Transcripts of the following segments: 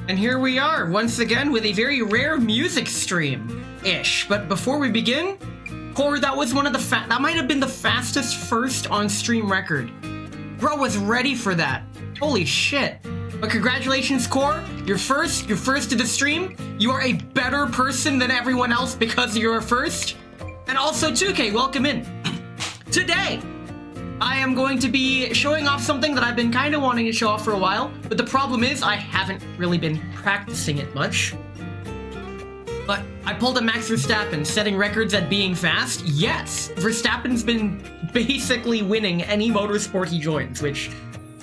And here we are, once again, with a very rare music stream-ish. But before we begin, Core, that was one of the that might have been the fastest first on-stream record. Bro was ready for that. Holy shit. But congratulations, Core. You're first to the stream. You are a better person than everyone else because you're first. And also, 2K, welcome in. Today, I am going to be showing off something that I've been kind of wanting to show off for a while, but the problem is I haven't really been practicing it much. But I pulled a Max Verstappen, setting records at being fast. Yes, Verstappen's been basically winning any motorsport he joins, which,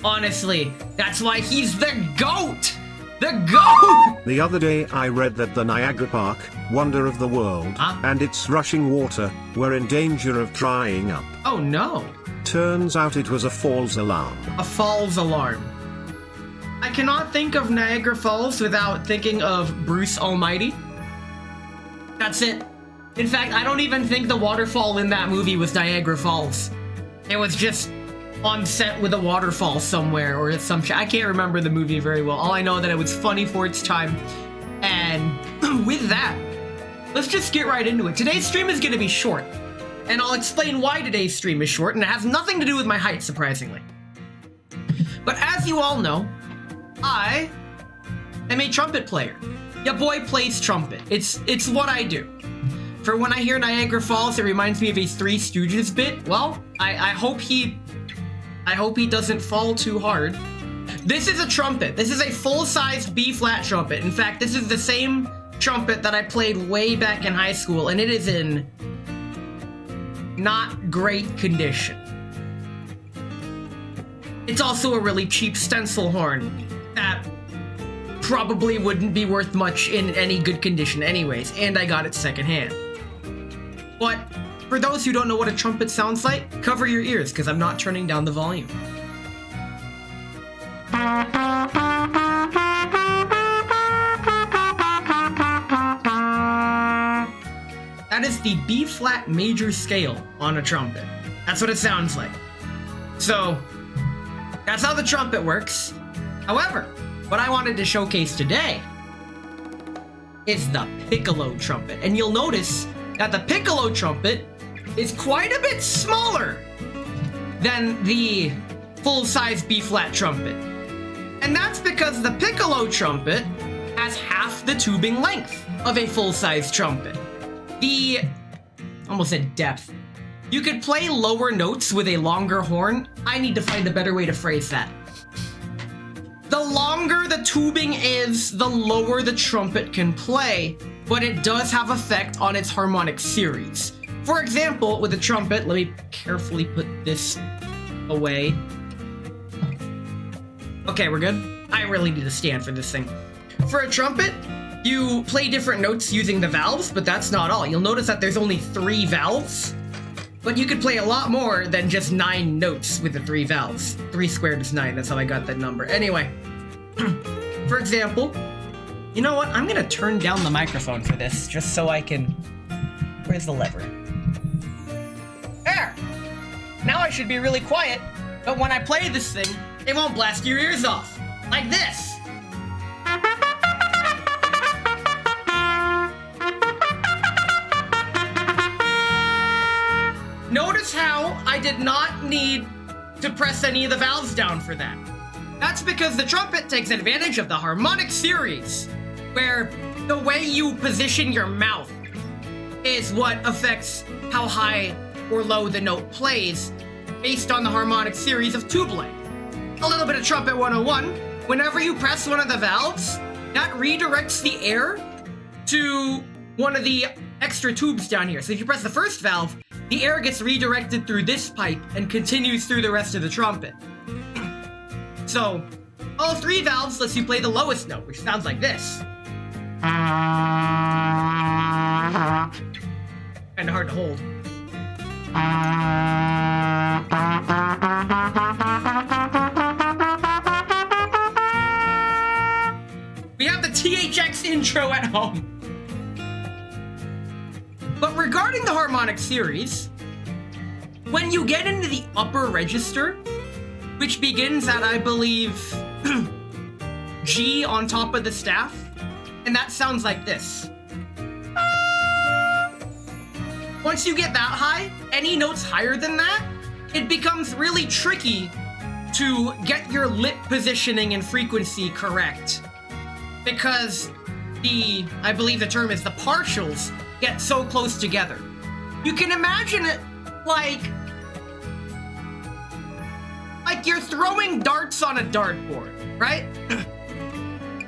honestly, that's why he's the GOAT! The GOAT! The other day I read that the Niagara Park, wonder of the world, and its rushing water, were in danger of drying up. Oh no. Turns out it was a false alarm. A false alarm. I cannot think of Niagara Falls without thinking of Bruce Almighty. That's it. In fact, I don't even think the waterfall in that movie was Niagara Falls. It was just on set with a waterfall somewhere or some shit. I can't remember the movie very well. All I know that it was funny for its time. And with that, let's just get right into it. Today's stream is going to be short. And I'll explain why today's stream is short, and it has nothing to do with my height, surprisingly. But as you all know, I am a trumpet player. Ya boy plays trumpet. It's what I do. For when I hear Niagara Falls, it reminds me of a Three Stooges bit. Well, I hope he doesn't fall too hard. This is a trumpet. This is a full-sized B-flat trumpet. In fact, this is the same trumpet that I played way back in high school, and it is in not great condition. It's also a really cheap stencil horn that probably wouldn't be worth much in any good condition anyways, and I got it secondhand. But for those who don't know what a trumpet sounds like, cover your ears because I'm not turning down the volume. That is the B-flat major scale on a trumpet. That's what it sounds like. So, that's how the trumpet works. However, what I wanted to showcase today is the Piccolo Trumpet. And you'll notice that the Piccolo Trumpet is quite a bit smaller than the full-size B-flat trumpet. And that's because the Piccolo Trumpet has half the tubing length of a full-size trumpet. Almost said depth. You could play lower notes with a longer horn. I need to find a better way to phrase that. The longer the tubing is, the lower the trumpet can play, but it does have effect on its harmonic series. For example, with a trumpet, let me carefully put this away. Okay, we're good. I really need to stand for this thing. For a trumpet, you play different notes using the valves, but that's not all. You'll notice that there's only 3 valves, but you could play a lot more than just 9 notes with the 3 valves. 3 squared is 9, that's how I got that number. Anyway, for example, you know what? I'm gonna turn down the microphone for this, just so I can... Where's the lever? There! Now I should be really quiet, but when I play this thing, it won't blast your ears off. Like this! Notice how I did not need to press any of the valves down for that. That's because the trumpet takes advantage of the harmonic series, where the way you position your mouth is what affects how high or low the note plays based on the harmonic series of tube length. A little bit of Trumpet 101, whenever you press one of the valves, that redirects the air to one of the extra tubes down here. So if you press the first valve, the air gets redirected through this pipe and continues through the rest of the trumpet. So, all 3 valves lets you play the lowest note, which sounds like this. Kinda hard to hold. We have the THX intro at home. But regarding the harmonic series, when you get into the upper register, which begins at, I believe, G on top of the staff, and that sounds like this. Once you get that high, any notes higher than that, it becomes really tricky to get your lip positioning and frequency correct. Because I believe the term is the partials, get so close together. You can imagine it like you're throwing darts on a dartboard, right?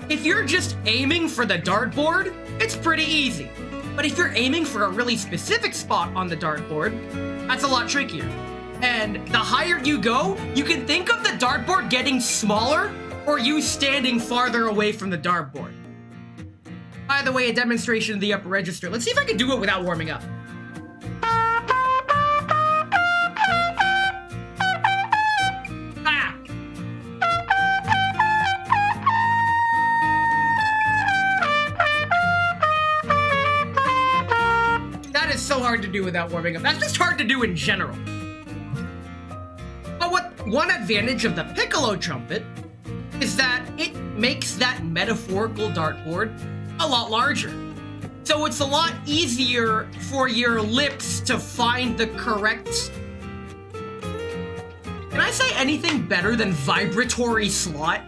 If you're just aiming for the dartboard, it's pretty easy. But if you're aiming for a really specific spot on the dartboard, that's a lot trickier. And the higher you go, you can think of the dartboard getting smaller or you standing farther away from the dartboard. By the way, a demonstration of the upper register. Let's see if I can do it without warming up. So hard to do without warming up. That's just hard to do in general. But one advantage of the piccolo trumpet is that it makes that metaphorical dartboard a lot larger. So it's a lot easier for your lips to find the correct... Can I say anything better than vibratory slot?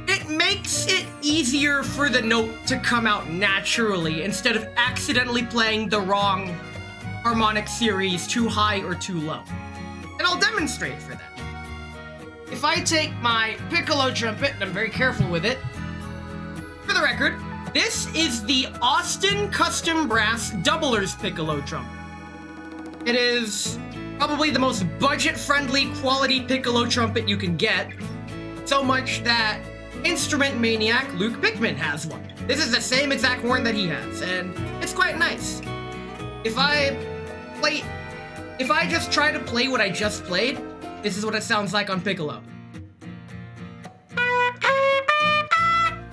It makes it easier for the note to come out naturally instead of accidentally playing the wrong harmonic series too high or too low. And I'll demonstrate for that. If I take my piccolo trumpet, and I'm very careful with it, for the record, this is the Austin Custom Brass Doublers Piccolo Trumpet. It is probably the most budget-friendly quality piccolo trumpet you can get, so much that instrument maniac Luke Pickman has one. This is the same exact horn that he has, and it's quite nice. If I just try to play what I just played, this is what it sounds like on piccolo.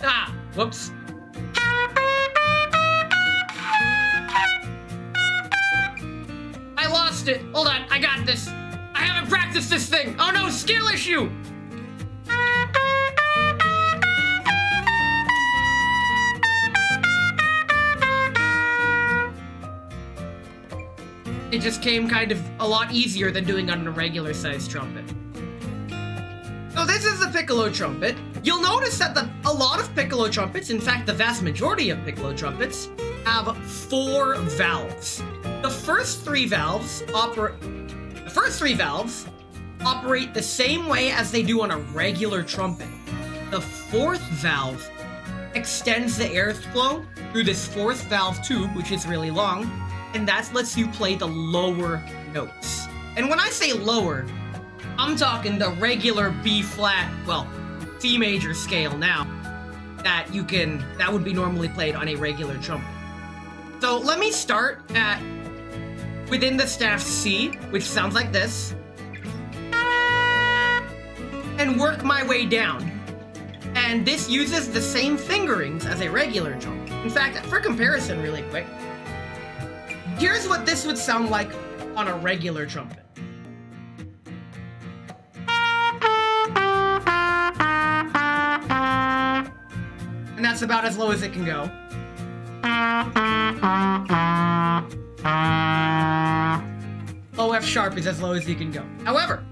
Ah, whoops. I lost it. Hold on, I got this. I haven't practiced this thing. Oh no, skill issue. It just came kind of a lot easier than doing on a regular sized trumpet. So this is the piccolo trumpet. You'll notice that a lot of piccolo trumpets, in fact the vast majority of piccolo trumpets, have 4 valves. The first three valves operate the same way as they do on a regular trumpet. The 4th valve extends the airflow through this 4th valve tube, which is really long, and that lets you play the lower notes. And when I say lower, I'm talking the regular B flat, well, C major scale now, that would be normally played on a regular trumpet. So let me start at within the staff C, which sounds like this, and work my way down. And this uses the same fingerings as a regular trumpet. In fact, for comparison really quick, here's what this would sound like on a regular trumpet. And that's about as low as it can go. O F sharp is as low as you can go. However,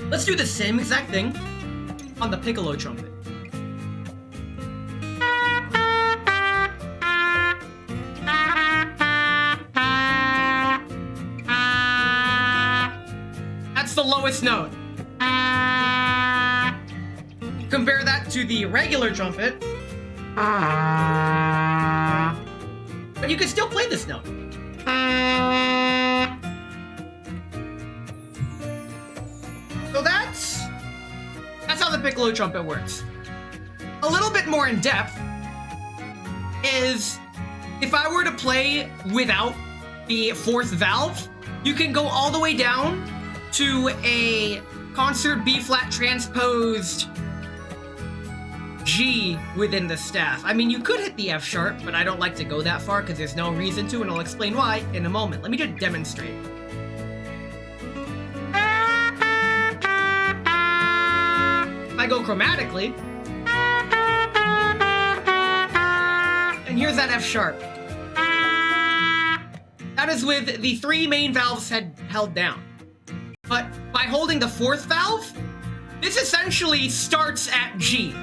let's do the same exact thing on the piccolo trumpet. That's the lowest note. Compare that to the regular trumpet. But you can still play this note. So that's how the piccolo trumpet works. A little bit more in depth is if I were to play without the 4th valve, you can go all the way down to a concert B flat transposed G within the staff. I mean, you could hit the F sharp, but I don't like to go that far because there's no reason to, and I'll explain why in a moment. Let me just demonstrate. I go chromatically, and here's that F sharp. That is with the 3 main valves held down. But by holding the 4th valve, this essentially starts at G.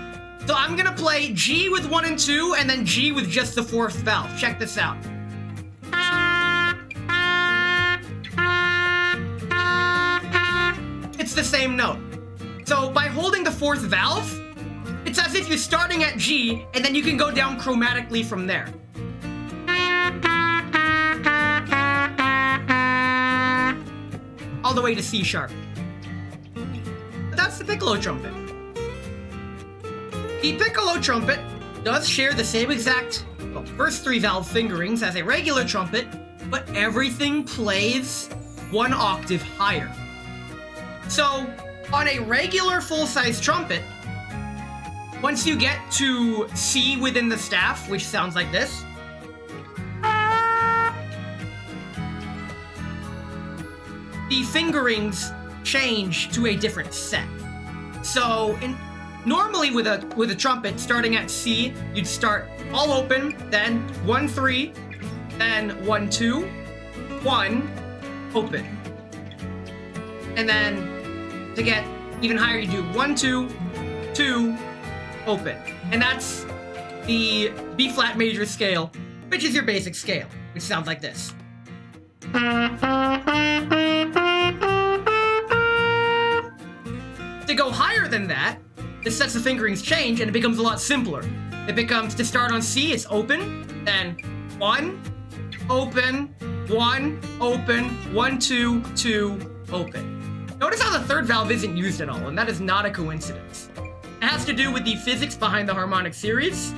So I'm gonna play G with 1 and 2, and then G with just the 4th valve. Check this out. It's the same note. So by holding the 4th valve, it's as if you're starting at G, and then you can go down chromatically from there. All the way to C sharp. But that's the piccolo trumpet. The piccolo trumpet does share the same exact, well, first 3 valve fingerings as a regular trumpet, but everything plays 1 octave higher. So, on a regular full-size trumpet, once you get to C within the staff, which sounds like this, the fingerings change to a different set. So, normally with a trumpet starting at C, you'd start all open, then 1 3, then 1 2, 1 open, and then to get even higher, you do 1 2 2 open, and that's the B flat major scale, which is your basic scale, which sounds like this. To go higher than that, this sets the fingerings change and it becomes a lot simpler. It becomes, to start on C, it's open, then 1, open, 1, open, 1 2 2 open. Notice how the 3rd valve isn't used at all, and that is not a coincidence. It has to do with the physics behind the harmonic series.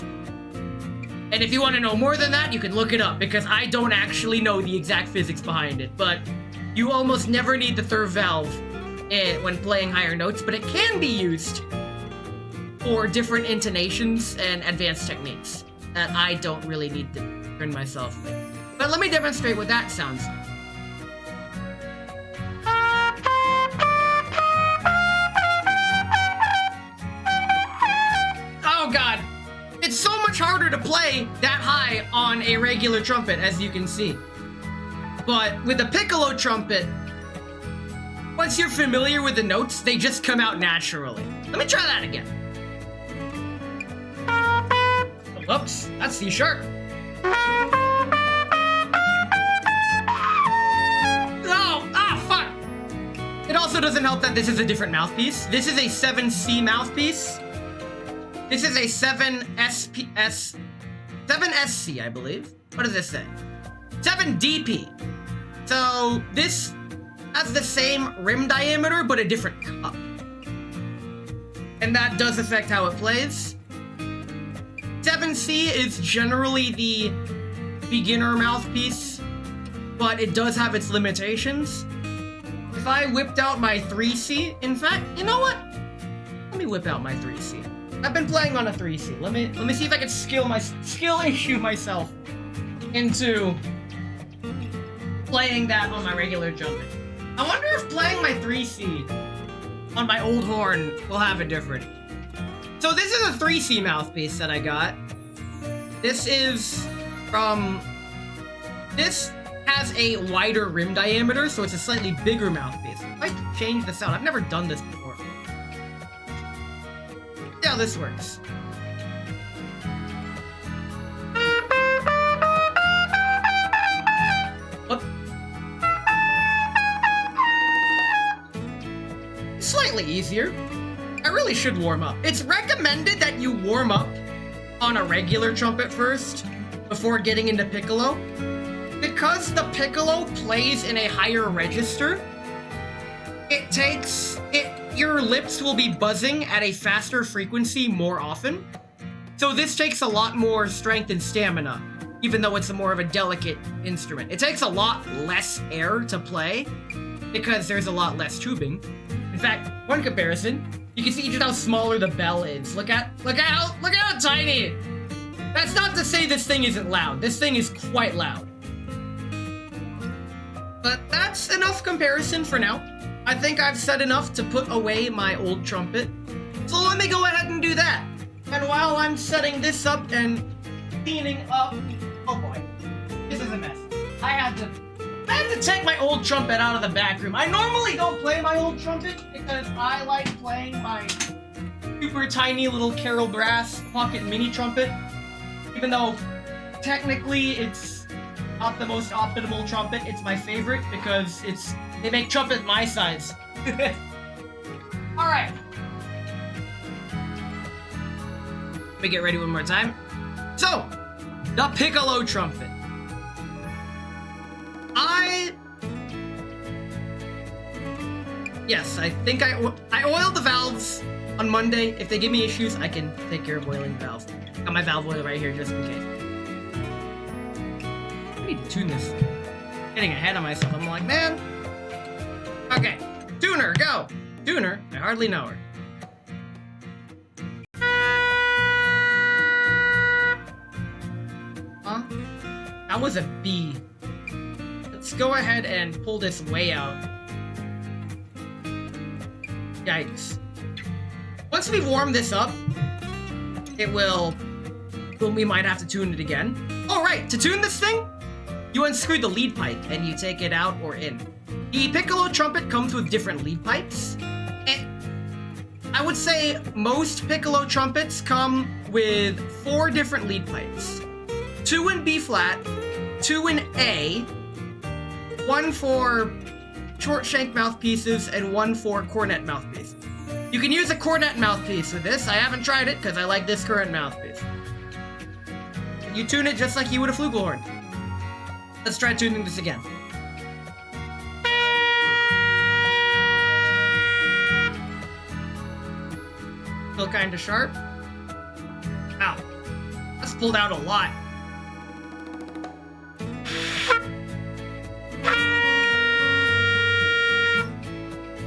And if you want to know more than that, you can look it up, because I don't actually know the exact physics behind it. But you almost never need the 3rd valve when playing higher notes, but it can be used for different intonations and advanced techniques that I don't really need to learn myself with. But let me demonstrate what that sounds like. Oh god, it's so much harder to play that high on a regular trumpet, as you can see. But with the piccolo trumpet, once you're familiar with the notes, they just come out naturally. Let me try that again. Oops, that's C sharp. Fuck! It also doesn't help that this is a different mouthpiece. This is a 7C mouthpiece. This is a 7SC, I believe. What does this say? 7DP. So this has the same rim diameter, but a different cup. And that does affect how it plays. 7C is generally the beginner mouthpiece, but it does have its limitations. If I whipped out my 3C, in fact, you know what? Let me whip out my 3C. I've been playing on a 3C. Let me see if I can skill issue myself into playing that on my regular trumpet. I wonder if playing my 3C on my old horn will have a different. So this is a 3C mouthpiece that I got. This is from... This has a wider rim diameter, so it's a slightly bigger mouthpiece. I changed the sound. I've never done this before. See how this works. Whoop. Slightly easier. I really should warm up. It's recommended that you warm up on a regular trumpet first before getting into piccolo. Because the piccolo plays in a higher register, your lips will be buzzing at a faster frequency more often. So this takes a lot more strength and stamina, even though it's more of a delicate instrument. It takes a lot less air to play because there's a lot less tubing. In fact, one comparison, you can see just how smaller the bell is. Look at how tiny. That's not to say this thing isn't loud. This thing is quite loud. But that's enough comparison for now. I think I've said enough to put away my old trumpet. So let me go ahead and do that. And while I'm setting this up and cleaning up, oh boy, this is a mess. I have to take my old trumpet out of the back room. I normally don't play my old trumpet because I like playing my super tiny little Carol Brass pocket mini trumpet. Even though technically it's not the most optimal trumpet, it's my favorite because they make trumpet my size. All right. Let me get ready one more time. So, the Piccolo Trumpet. Yes, I think I oiled the valves on Monday. If they give me issues, I can take care of oiling valves. Got my valve oil right here just in case. I need to tune this. Getting ahead of myself. I'm like, man. Okay, tuner, go. Tuner, I hardly know her. Huh? That was a B. Let's go ahead and pull this way out. Yikes. Once we warm this up, we might have to tune it again. Alright, to tune this thing, you unscrew the lead pipe and you take it out or in. The Piccolo Trumpet comes with different lead pipes. I would say most Piccolo Trumpets come with 4 different lead pipes. 2 in B flat, 2 in A, 1 for short shank mouthpieces, and 1 for cornet mouthpiece. You can use a cornet mouthpiece with this. I haven't tried it because I like this current mouthpiece. You tune it just like you would a flugelhorn. Let's try tuning this again. Still kind of sharp. Ow. That's pulled out a lot.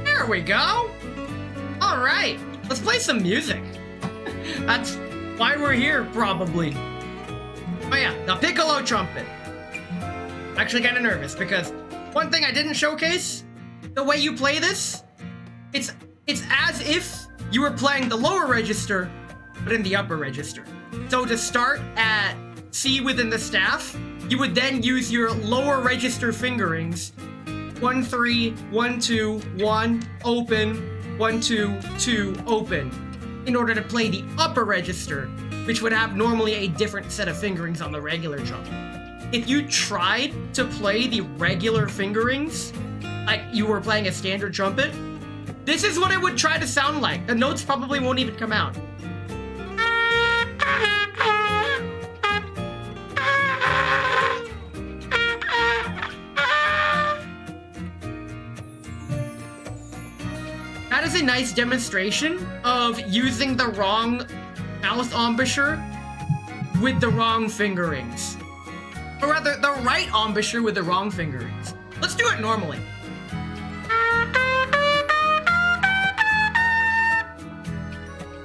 There we go. All right, let's play some music. That's why we're here, probably. Oh yeah, the Piccolo Trumpet. I'm actually kind of nervous because one thing I didn't showcase, the way you play this, it's as if you were playing the lower register, but in the upper register. So to start at C within the staff, you would then use your lower register fingerings. 1, 3, 1, 2, 1, open, 1, 2, 2, open, in order to play the upper register, which would have normally a different set of fingerings on the regular trumpet. If you tried to play the regular fingerings, like you were playing a standard trumpet, this is what it would try to sound like. The notes probably won't even come out. That is a nice demonstration of using the wrong mouth embouchure with the wrong fingerings. Or rather, the right embouchure with the wrong fingerings. Let's do it normally.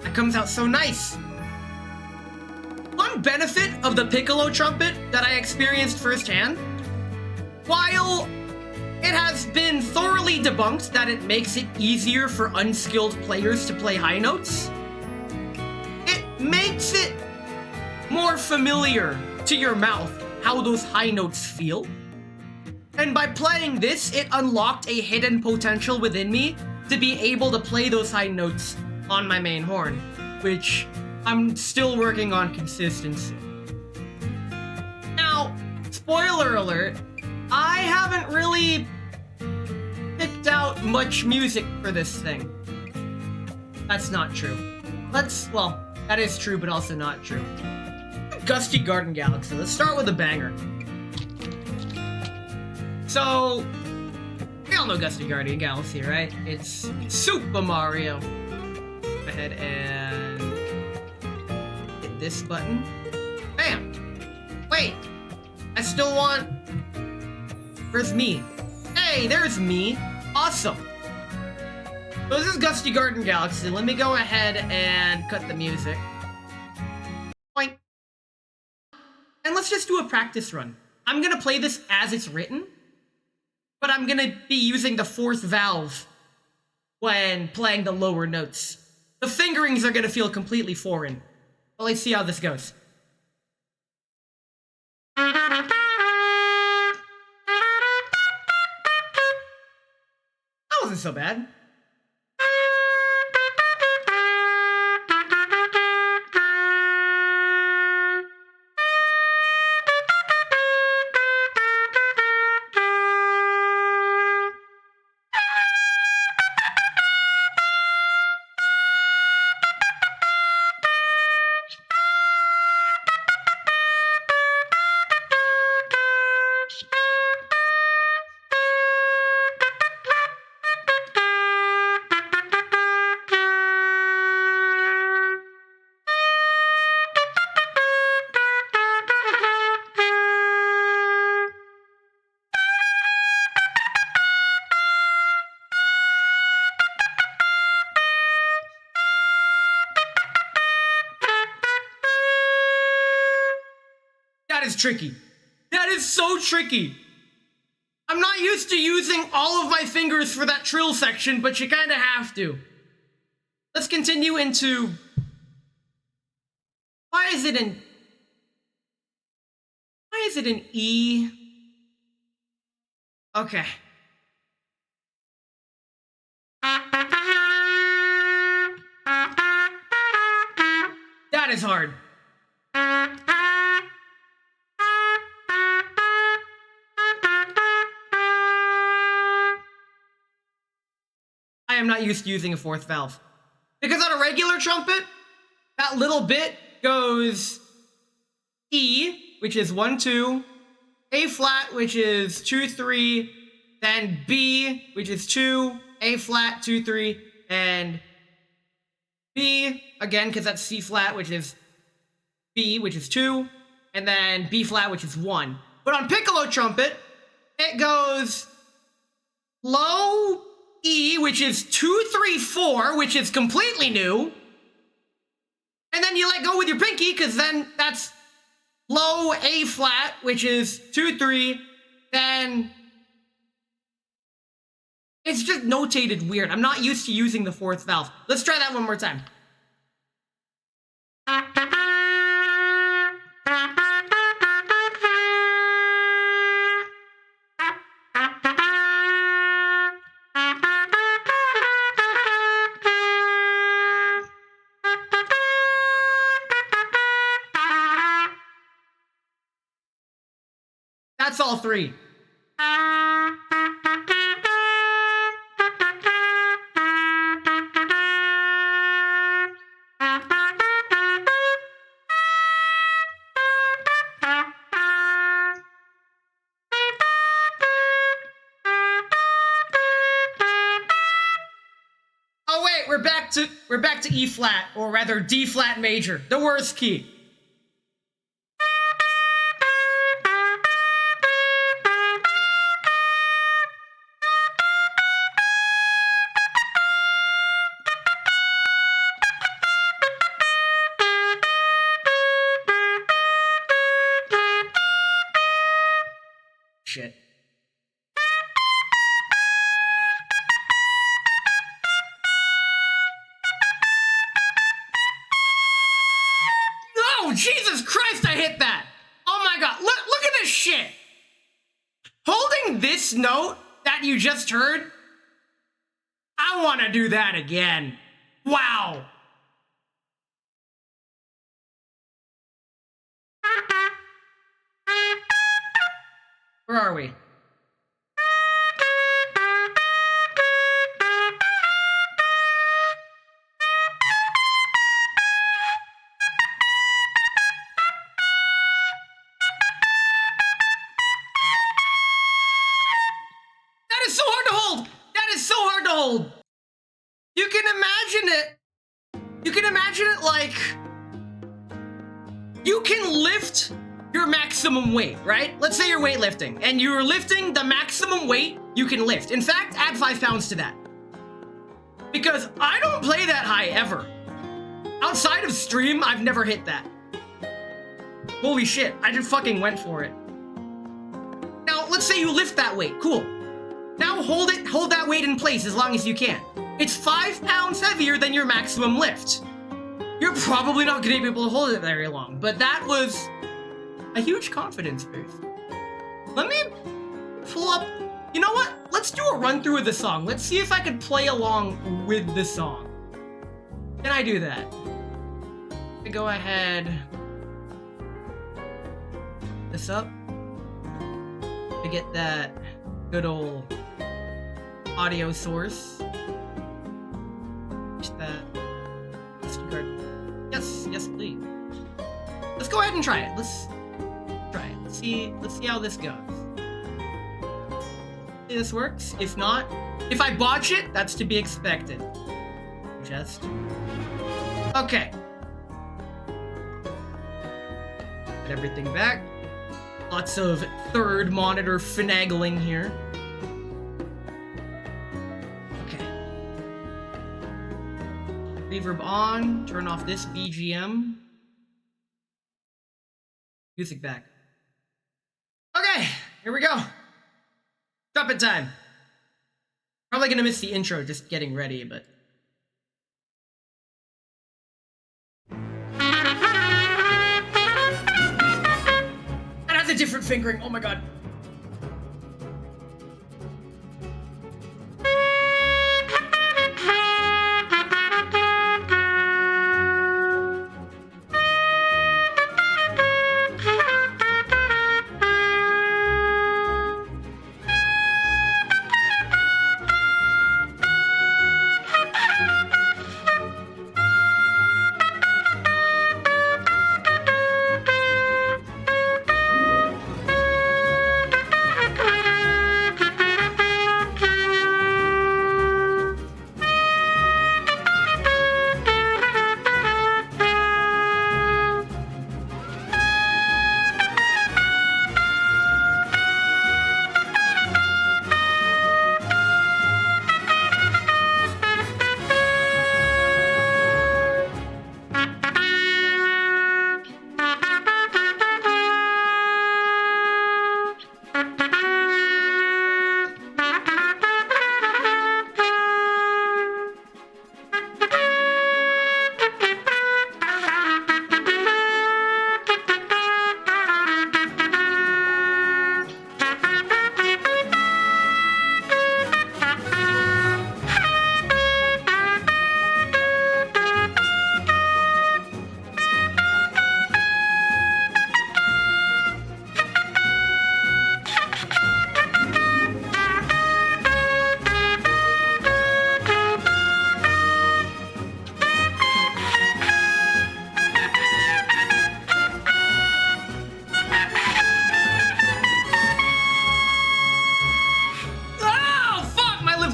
That comes out so nice. One benefit of the Piccolo Trumpet that I experienced firsthand, while it has been thoroughly debunked that it makes it easier for unskilled players to play high notes, it makes it more familiar to your mouth how those high notes feel. And by playing this, it unlocked a hidden potential within me to be able to play those high notes on my main horn, which I'm still working on consistency. Now, spoiler alert, I haven't really picked out much music for this thing. That's not true. Well, that is true, but also not true. Gusty Garden Galaxy. Let's start with a banger. So, we all know Gusty Garden Galaxy, right? It's Super Mario. Go ahead and hit this button. Bam! Wait, I still want... Where's me? Hey, there's me. Awesome. So this is Gusty Garden Galaxy. Let me go ahead and cut the music. Boink. And let's just do a practice run. I'm gonna play this as it's written, but I'm gonna be using the 4th valve when playing the lower notes. the fingerings are gonna feel completely foreign. But let's see how this goes. That wasn't so bad. That is tricky. That is so tricky. I'm not used to using all of my fingers for that trill section, but you kind of have to. Let's continue into... Why is it in E? Okay. That is hard. I am not used to using a fourth valve. Because on a regular trumpet, that little bit goes E, which is 1, 2, A flat, which is 2, 3, then B, which is 2, A flat, 2, 3, and B, again, because that's C flat, which is B, which is 2, and then B flat, which is 1. But on piccolo trumpet, it goes low E, which is 2, 3, 4, which is completely new. And then you let go with your pinky, because then that's low A flat, which is 2, 3, then it's just notated weird. I'm not used to using the fourth valve. Let's try that one more time. That's all three. Oh wait, we're back to E flat, or rather D flat major, the worst key. Shit. No, Jesus Christ, I hit that. Oh my God, look at this shit. Holding this note that you just heard, I want to do that again. Wow. Where are we? That is so hard to hold. That is so hard to hold. You can imagine it. You can imagine it like you can lift your maximum weight, right? Let's say you're weightlifting and you're lifting the maximum weight you can lift. In fact, add 5 pounds to that. Because I don't play that high ever. Outside of stream, I've never hit that. Holy shit, I just fucking went for it. Now, let's say you lift that weight, cool. Now hold that weight in place as long as you can. It's 5 pounds heavier than your maximum lift. You're probably not going to be able to hold it very long, but that was a huge confidence boost. Let me pull up. You know what? Let's do a run through of the song. Let's see if I could play along with the song. Can I do that? I go ahead. This up. To get that good old audio source. That. Yes, please. Let's go ahead and try it. Let's try it. Let's see how this goes. See, this works. If not, if I botch it, that's to be expected. Just okay. Get everything back. Lots of third monitor finagling here. Okay. Reverb on. Turn off this BGM. Music back. Okay, here we go. Trumpet time. Probably gonna miss the intro just getting ready, but. That has a different fingering, oh my god.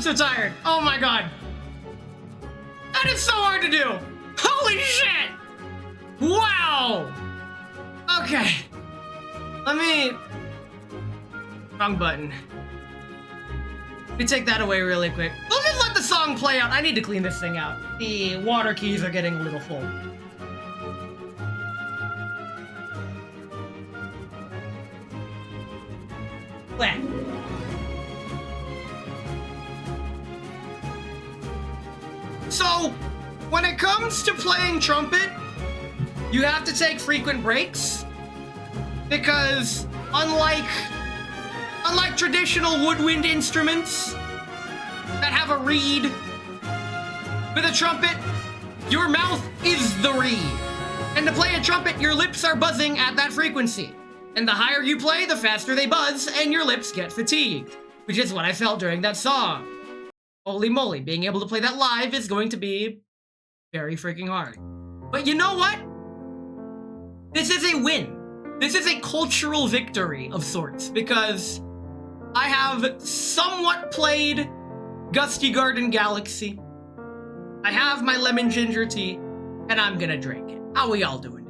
So tired. Oh my god. That is so hard to do. Holy shit. Wow. Okay. Let me... Wrong button. Let me take that away really quick. We'll just let the song play out. I need to clean this thing out. The water keys are getting a little full. Bleh. So, when it comes to playing trumpet, you have to take frequent breaks, because unlike traditional woodwind instruments that have a reed, with a trumpet, your mouth is the reed. And to play a trumpet, your lips are buzzing at that frequency. And the higher you play, the faster they buzz, and your lips get fatigued, which is what I felt during that song. Holy moly, being able to play that live is going to be very freaking hard. But you know what? This is a win. This is a cultural victory of sorts, because I have somewhat played Gusty Garden Galaxy. I have my lemon ginger tea, and I'm gonna drink it. How we all doing?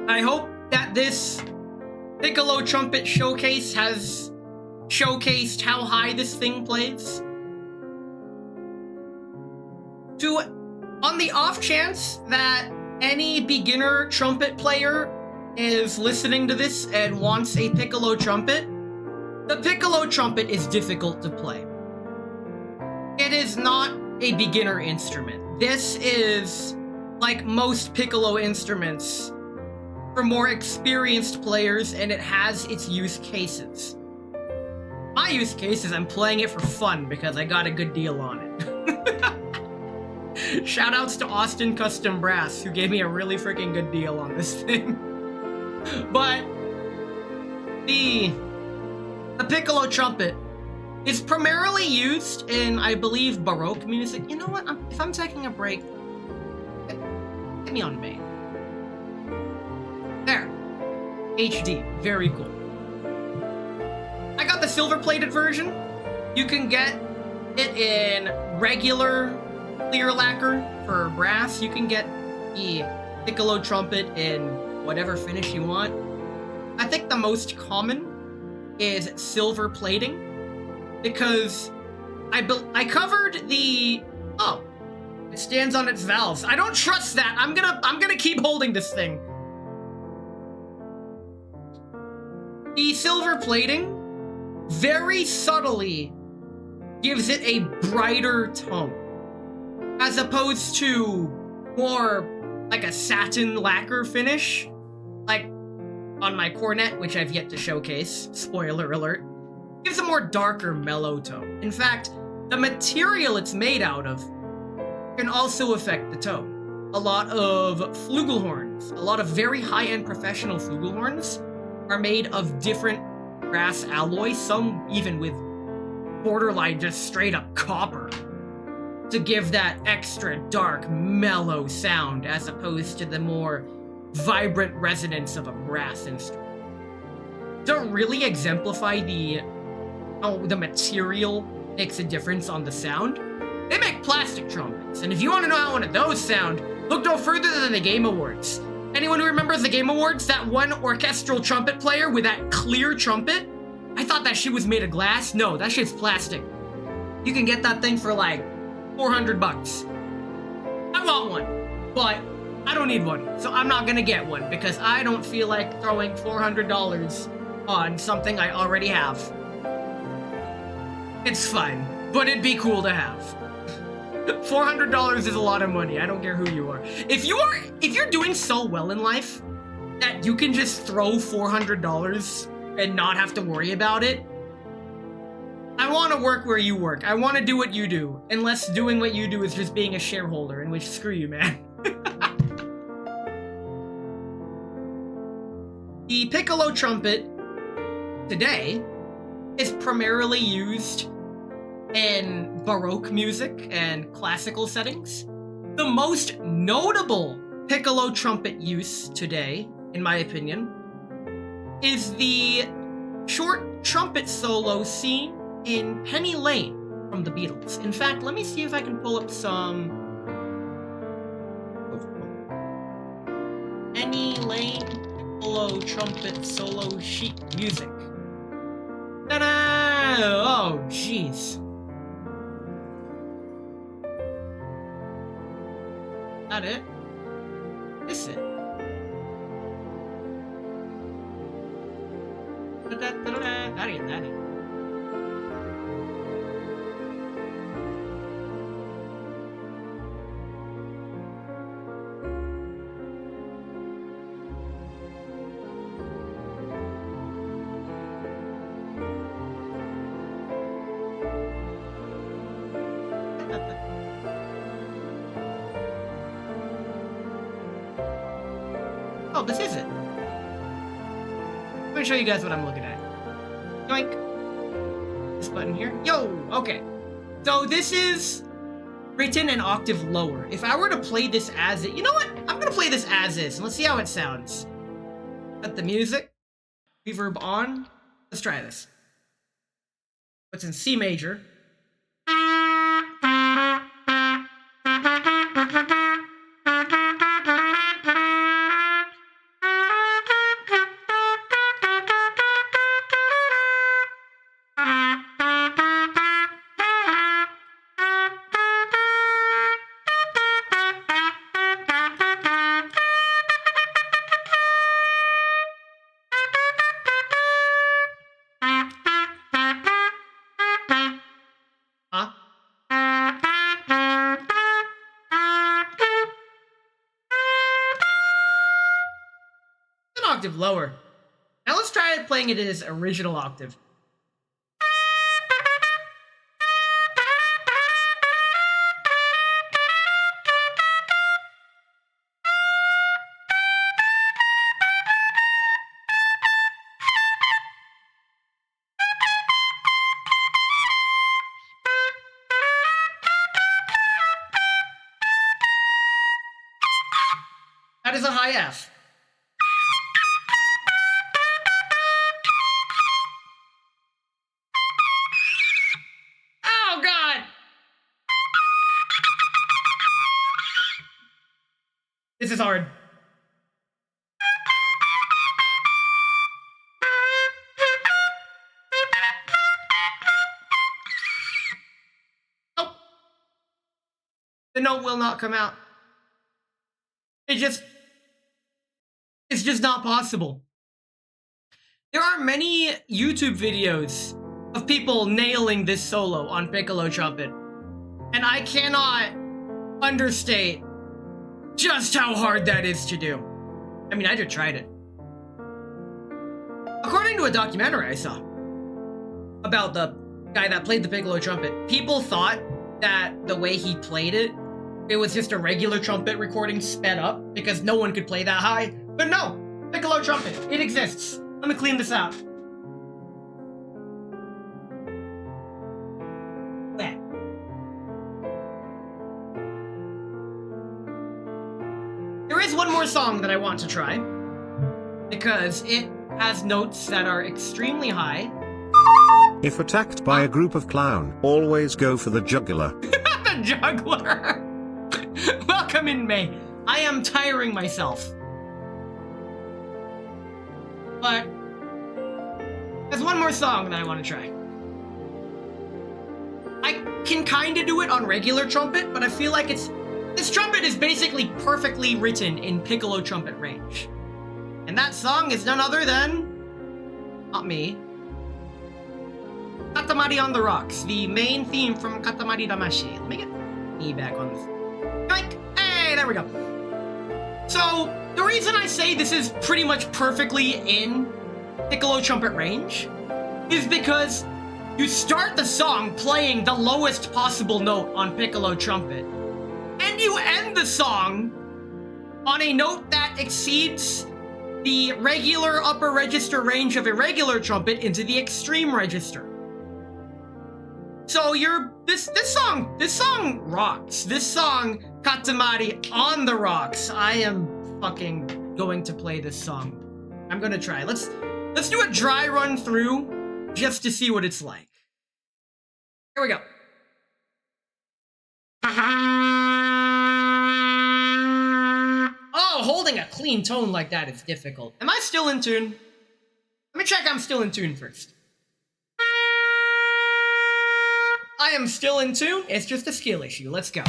I hope that this Piccolo Trumpet Showcase has showcased how high this thing plays. On the off chance that any beginner trumpet player is listening to this and wants a piccolo trumpet, the piccolo trumpet is difficult to play. it is not a beginner instrument. This is, like most piccolo instruments, for more experienced players, and it has its use cases. My use case is I'm playing it for fun because I got a good deal on it. Shoutouts to Austin Custom Brass, who gave me a really freaking good deal on this thing. But the piccolo trumpet is primarily used in, I believe, Baroque music. You know what? If I'm taking a break, get me on main. There. HD. Very cool. I got the silver-plated version. You can get it in regular clear lacquer for brass. You can get the piccolo trumpet in whatever finish you want. I think the most common is silver plating, because I covered the... Oh, it stands on its valves. I don't trust that. I'm gonna keep holding this thing. The silver plating very subtly gives it a brighter tone, as opposed to more like a satin lacquer finish, like on my cornet, which I've yet to showcase, spoiler alert, gives a more darker, mellow tone. In fact, the material it's made out of can also affect the tone. A lot of flugelhorns, a lot of very high-end professional flugelhorns are made of different brass alloy, some even with borderline just straight up copper, to give that extra dark, mellow sound as opposed to the more vibrant resonance of a brass instrument. To really exemplify how the material makes a difference on the sound, they make plastic trumpets, and if you want to know how one of those sound, look no further than the Game Awards. Anyone who remembers the Game Awards, that one orchestral trumpet player with that clear trumpet? I thought that shit was made of glass. No, that shit's plastic. You can get that thing for like $400. I want one, but I don't need one, so I'm not gonna get one because I don't feel like throwing $400 on something I already have. It's fine, but it'd be cool to have. $400 is a lot of money. I don't care who you are. If you're doing so well in life that you can just throw $400 and not have to worry about it, I want to work where you work. I want to do what you do, unless doing what you do is just being a shareholder, in which screw you, man. The piccolo trumpet today is primarily used in Baroque music and classical settings. The most notable piccolo trumpet use today, in my opinion, is the short trumpet solo seen in Penny Lane from the Beatles. In fact, let me see if I can pull up some Penny Lane piccolo trumpet solo sheet music. Ta-da! Oh, jeez. That it? Is it? That ain't that it. Oh, this is it. Let me show you guys what I'm looking at. Yoink. This button here. Yo! Okay. So this is written an octave lower. If I were to play this as it... You know what? I'm gonna play this as is, and let's see how it sounds. Got the music. Reverb on. Let's try this. It's in C major. octave lower. Now let's try playing it in its original octave. That is a high F. Oh, God! This is hard. Nope. The note will not come out. It's just not possible. There are many YouTube videos of people nailing this solo on Piccolo Trumpet, and I cannot understate just how hard that is to do. I mean, I just tried it. According to a documentary I saw about the guy that played the Piccolo Trumpet, people thought that the way he played it, it was just a regular trumpet recording sped up because no one could play that high. But no, Piccolo Trumpet, it exists. Let me clean this out. There. There is one more song that I want to try because it has notes that are extremely high. If attacked by a group of clown, always go for the jugular. The juggler! Welcome in, May. I am tiring myself. But there's one more song that I want to try. I can kind of do it on regular trumpet, but I feel like this trumpet is basically perfectly written in Piccolo Trumpet range. And that song is none other than, not me, Katamari on the Rocks, the main theme from Katamari Damashi. Let me get me back on this. Yoink! Hey, there we go. So, the reason I say this is pretty much perfectly in Piccolo Trumpet range is because you start the song playing the lowest possible note on Piccolo Trumpet, and you end the song on a note that exceeds the regular upper register range of a regular trumpet into the extreme register. So this song rocks. This song, Katamari on the Rocks. I am fucking going to play this song. I'm gonna try. Let's do a dry run through just to see what it's like. Here we go. Oh, holding a clean tone like that is difficult. Am I still in tune? Let me check I'm still in tune first. I am still in tune. It's just a skill issue. Let's go.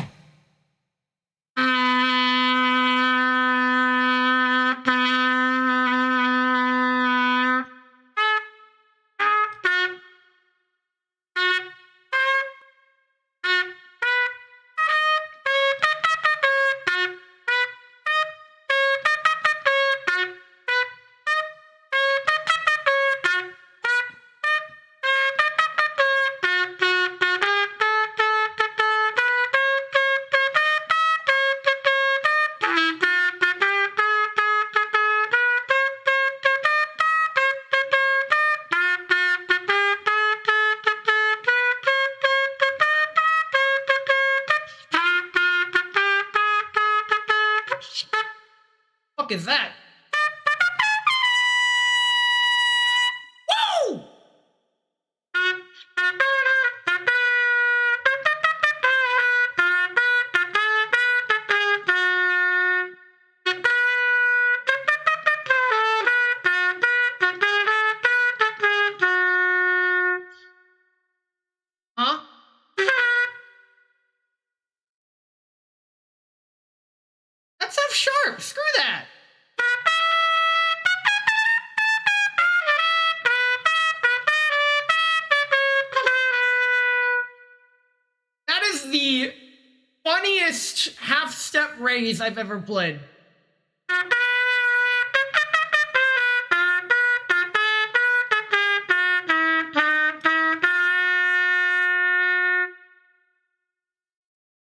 Fuck is that? Woo! Huh? That's F sharp. Screw that. That is the funniest half-step raise I've ever played.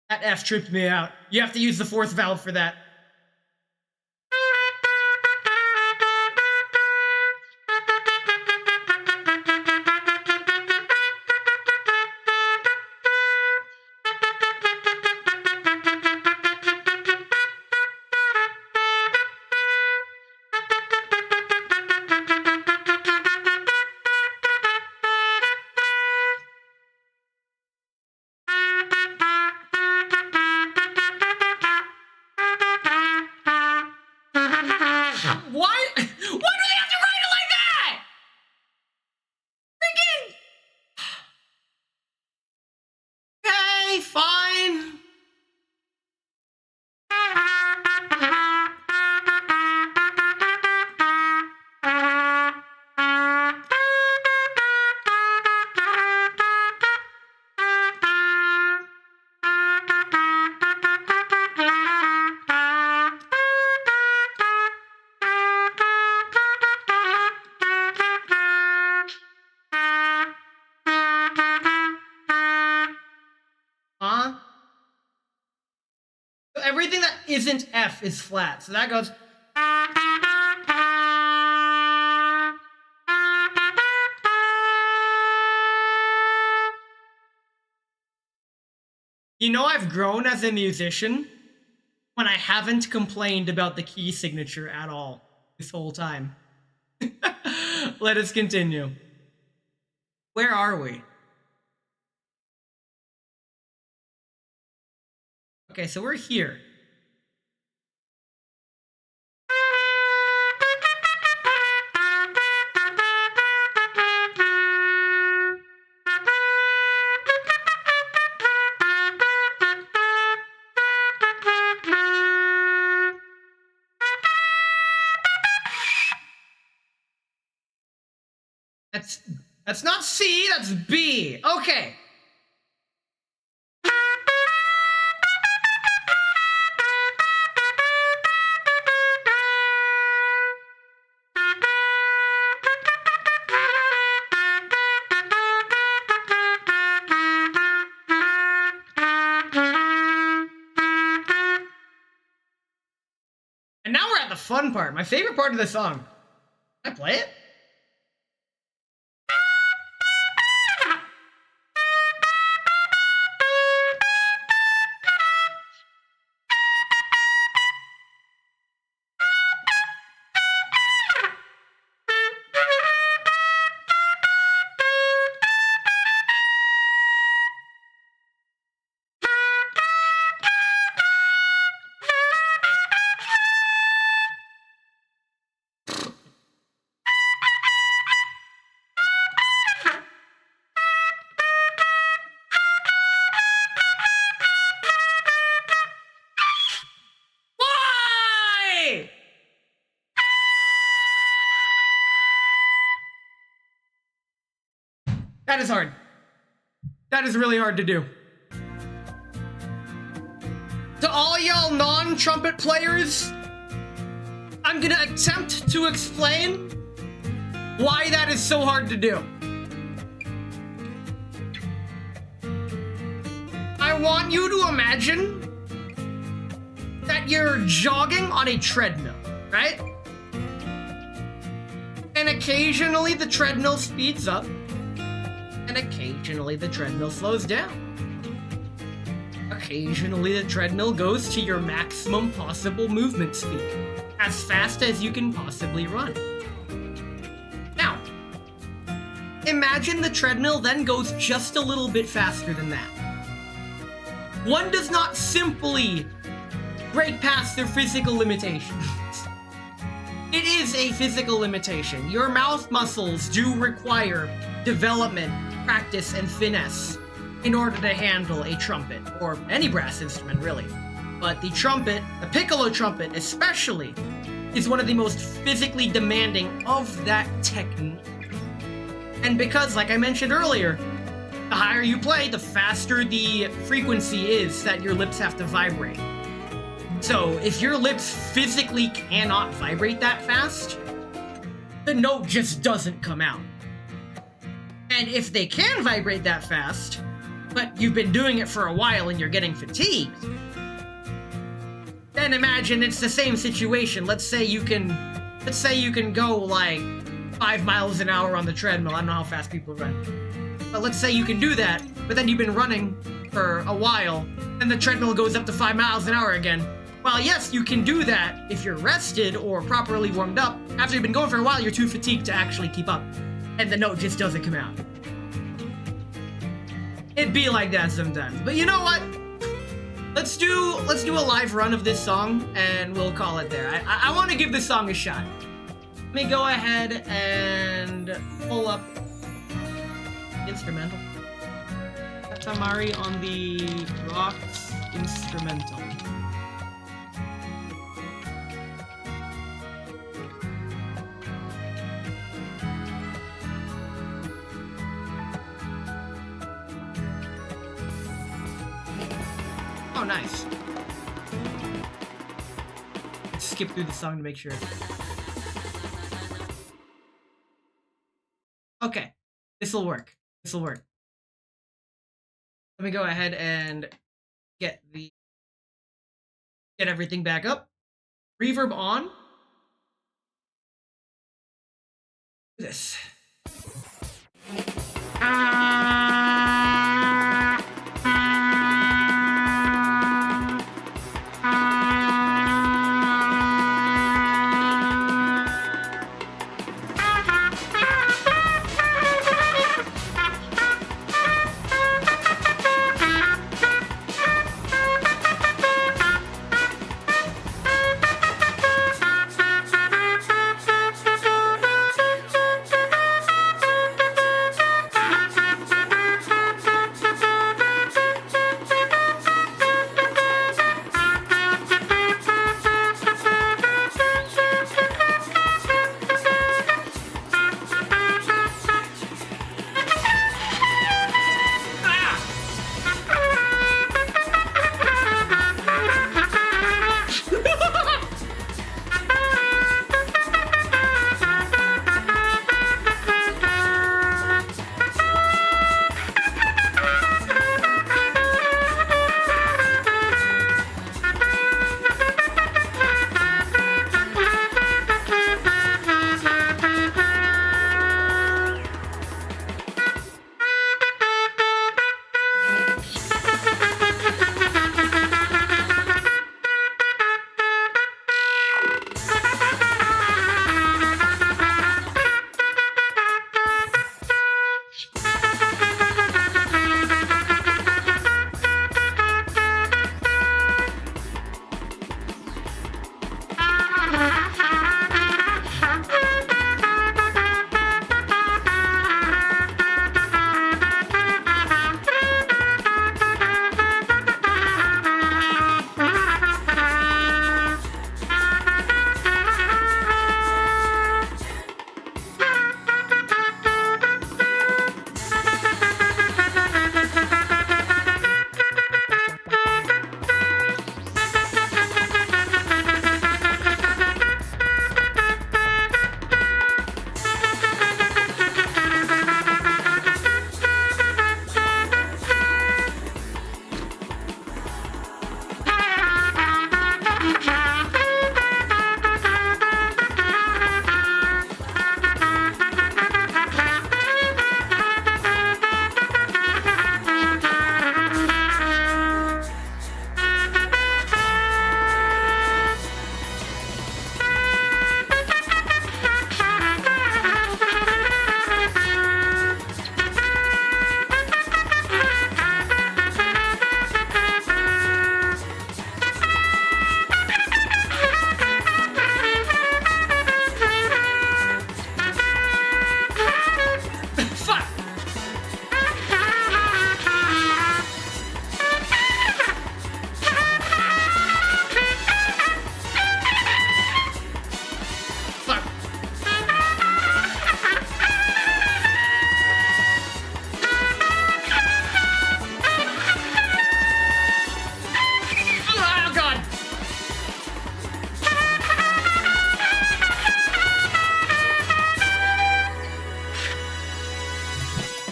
That F tripped me out. You have to use the fourth valve for that. Why? Why do they have to write it like that? Freaking. Okay, fine. So everything that isn't F is flat. So that goes. You know, I've grown as a musician when I haven't complained about the key signature at all this whole time. Let us continue. Where are we? Okay, so we're here. That's not C, that's B. Okay. And now we're at the fun part, my favorite part of the song. Can I play it? That is hard. That is really hard to do. To all y'all non-trumpet players, I'm gonna attempt to explain why that is so hard to do. I want you to imagine that you're jogging on a treadmill, right? And occasionally the treadmill speeds up, and occasionally the treadmill slows down. Occasionally the treadmill goes to your maximum possible movement speed, as fast as you can possibly run. Now, imagine the treadmill then goes just a little bit faster than that. One does not simply break past their physical limitations. It is a physical limitation. Your mouth muscles do require development, practice, and finesse in order to handle a trumpet, or any brass instrument, really. But the trumpet, the piccolo trumpet especially, is one of the most physically demanding of that technique. And because, like I mentioned earlier, the higher you play, the faster the frequency is that your lips have to vibrate. So if your lips physically cannot vibrate that fast, the note just doesn't come out. And if they can vibrate that fast, but you've been doing it for a while and you're getting fatigued, then imagine it's the same situation. Let's say you can go like 5 miles an hour on the treadmill. I don't know how fast people run, but let's say you can do that, but then you've been running for a while and the treadmill goes up to 5 miles an hour again. Well, yes, you can do that if you're rested or properly warmed up. After you've been going for a while, you're too fatigued to actually keep up, and the note just doesn't come out. It'd be like that sometimes. But you know what? Let's do a live run of this song, and we'll call it there. I want to give this song a shot. Let me go ahead and pull up instrumental. Tamari on the rocks instrumental. Oh, nice. Skip through the song to make sure. Okay, this'll work. This'll work. Let me go ahead and get everything back up. Reverb on. This.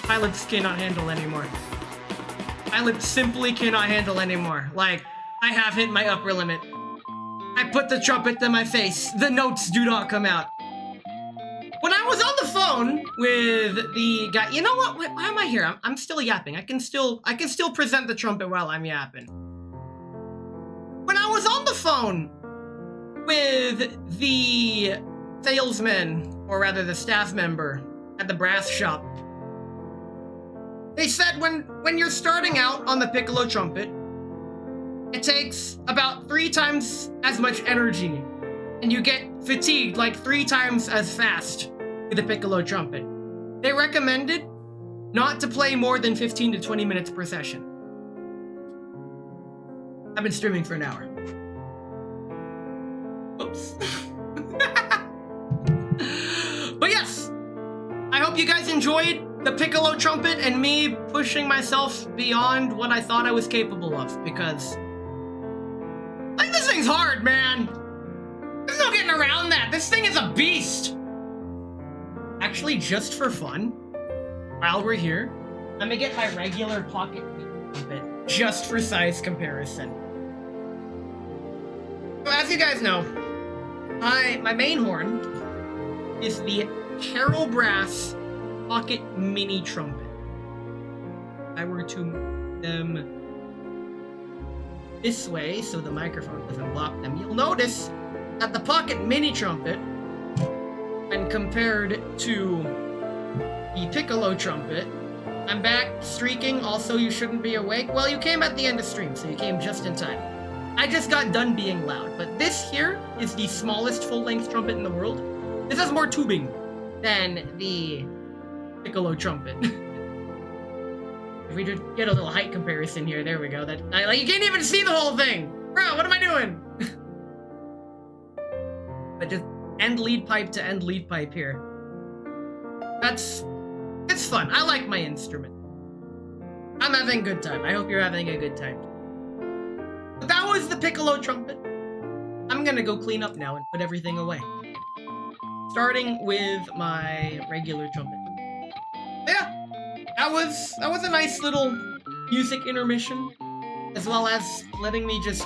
Pilots cannot handle anymore. I simply cannot handle anymore. Like, I have hit my upper limit. I put the trumpet to my face. The notes do not come out. When I was on the phone with the guy, you know what? Why am I here? I'm still yapping. I can still present the trumpet while I'm yapping. When I was on the phone with the salesman, or rather the staff member at the brass shop, they said when you're starting out on the piccolo trumpet, it takes about 3 times as much energy, and you get fatigued like 3 times as fast with the piccolo trumpet. They recommended not to play more than 15 to 20 minutes per session. I've been streaming for an hour. Oops. But yes, I hope you guys enjoyed the piccolo trumpet and me pushing myself beyond what I thought I was capable of, because like, this thing's hard, man. There's no getting around that. This thing is a beast. Actually, just for fun, while we're here, I'm gonna get my regular pocket trumpet just for size comparison. So as you guys know, my main horn is the Carol Brass Pocket Mini Trumpet. If I were to move them this way so the microphone doesn't block them, you'll notice that the Pocket Mini Trumpet, when compared to the Piccolo Trumpet, I'm back streaking. Also, you shouldn't be awake. Well, you came at the end of stream, so you came just in time. I just got done being loud, but this here is the smallest full-length trumpet in the world. This has more tubing than the Piccolo Trumpet. If we just get a little height comparison here, there we go. Like, you can't even see the whole thing! Bro, what am I doing? But just end lead pipe to end lead pipe here. It's fun. I like my instrument. I'm having a good time. I hope you're having a good time. But that was the Piccolo Trumpet. I'm gonna go clean up now and put everything away. Starting with my regular trumpet. Yeah, that was a nice little music intermission, as well as letting me just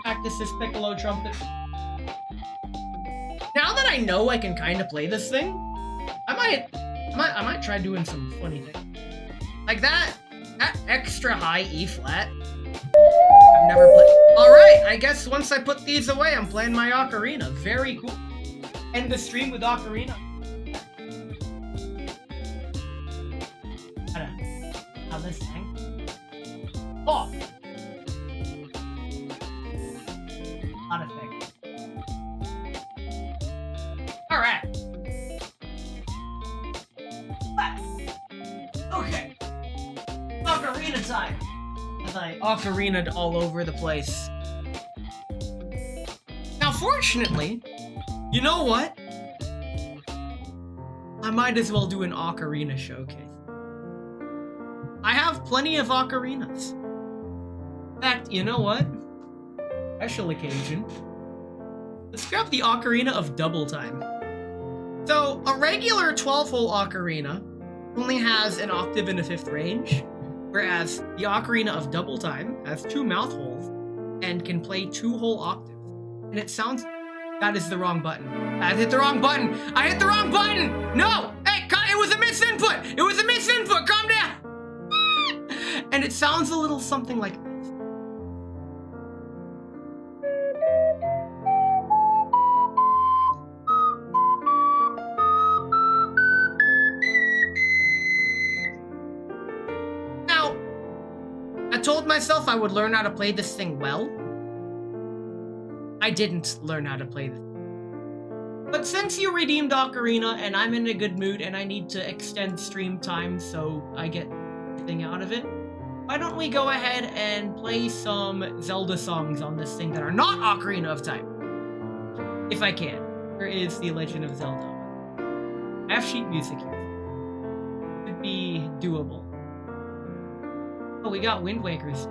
practice this Piccolo Trumpet. Now that I know I can kind of play this thing, I might try doing some funny things. Like that extra high E flat. I've never played. Alright, I guess once I put these away, I'm playing my ocarina. Very cool. End the stream with ocarina. How this thing. Oh! Lot of things. Alright. Okay. Ocarina time. As I ocarinaed all over the place. Now, fortunately, you know what? I might as well do an ocarina showcase. I have plenty of ocarinas. In fact, you know what? Special occasion. Let's grab the Ocarina of Double Time. So, a regular 12-hole ocarina only has an octave and a fifth range, whereas the Ocarina of Double Time has 2 mouth holes and can play 2 whole octaves. And it sounds... That is the wrong button. I hit the wrong button! I hit the wrong button! No! Hey, it was a misinput! It was a misinput! Calm down! And it sounds a little something like this. Now, I told myself I would learn how to play this thing well. I didn't learn how to play this. But since you redeemed Ocarina and I'm in a good mood and I need to extend stream time so I get everything out of it, why don't we go ahead and play some Zelda songs on this thing that are not Ocarina of Time? If I can. Where is The Legend of Zelda? I have sheet music here. Could be doable. Oh, we got Wind Waker's.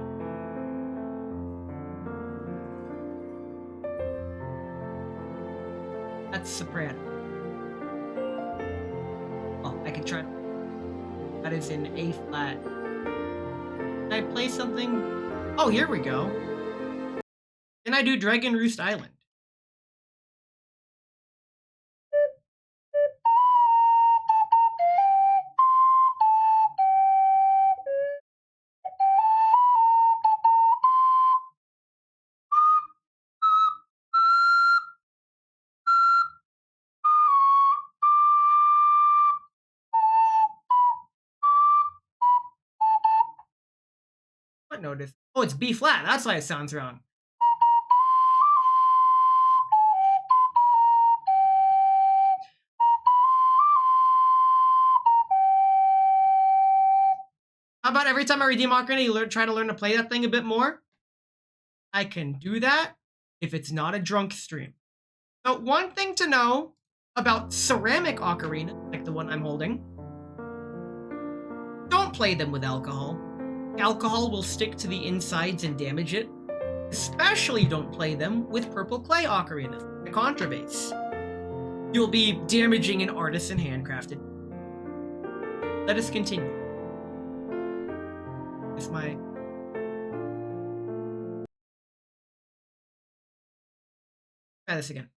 That's soprano. Oh, I can try. That is in A flat. I play something? Oh, here we go. Can I do Dragon Roost Island? What note is? Oh, it's B flat. That's why it sounds wrong. How about every time I redeem Ocarina, you try to learn to play that thing a bit more? I can do that if it's not a drunk stream. So one thing to know about ceramic ocarina, like the one I'm holding, don't play them with alcohol. Alcohol will stick to the insides and damage it. Especially don't play them with purple clay ocarinas, the contrabass. You'll be damaging an artisan handcrafted. Let us continue. It's my... Try this again.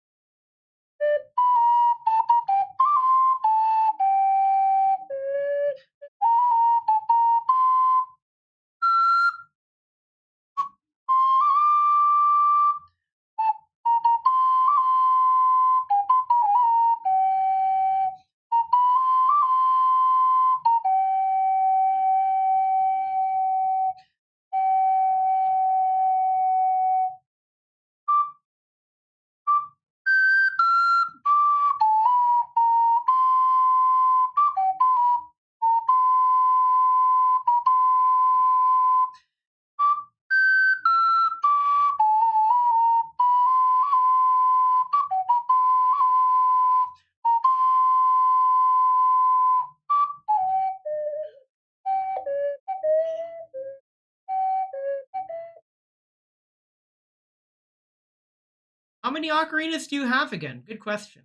How many ocarinas do you have again? Good question.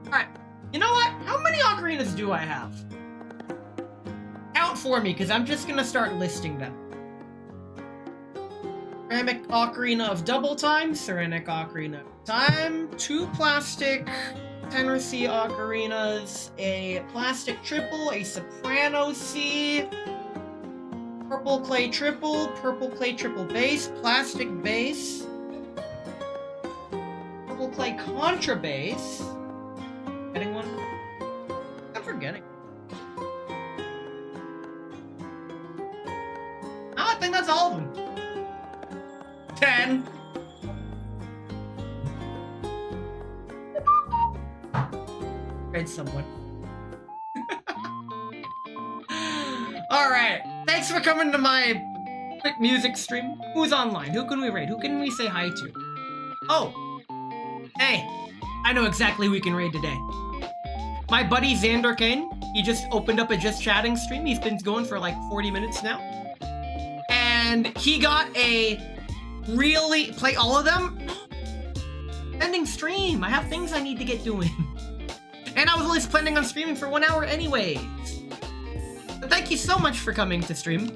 Alright, you know what? How many ocarinas do I have? Count for me, because I'm just gonna start listing them. Ceramic Ocarina of Double Time, Ceramic Ocarina of Time, 2 plastic Tenor C ocarinas, a plastic triple, a soprano C, purple clay triple bass, plastic bass, purple clay contrabass. Getting one? I'm forgetting. Oh, I think that's all of them. 10. Read someone. Alright. Thanks for coming to my quick music stream. Who's online? Who can we raid? Who can we say hi to? Oh. Hey. I know exactly who we can raid today. My buddy Xander Kane. He just opened up a Just Chatting stream. He's been going for like 40 minutes now. And he got a really... Play all of them? Ending stream. I have things I need to get doing. And I was only planning on streaming for 1 hour anyways. But thank you so much for coming to stream.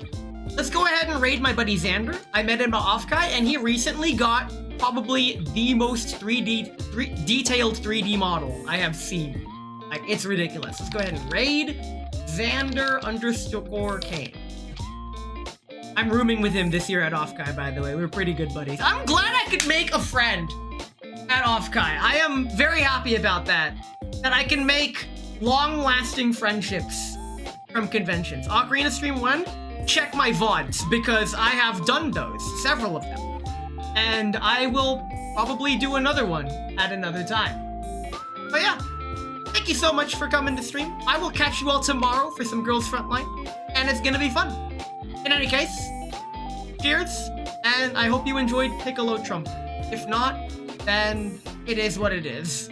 Let's go ahead and raid my buddy Xander. I met him at Offkai, and he recently got probably the most detailed 3D model I have seen. Like, it's ridiculous. Let's go ahead and raid Xander_Kane. I'm rooming with him this year at Offkai, by the way. We're pretty good buddies. I'm glad I could make a friend at Offkai. I am very happy about that. That I can make long-lasting friendships from conventions. Ocarina Stream 1, check my VODs, because I have done those, several of them. And I will probably do another one at another time. But yeah, thank you so much for coming to stream. I will catch you all tomorrow for some Girls Frontline, and it's gonna be fun. In any case, cheers, and I hope you enjoyed Piccolo Trumpet. If not, then it is what it is.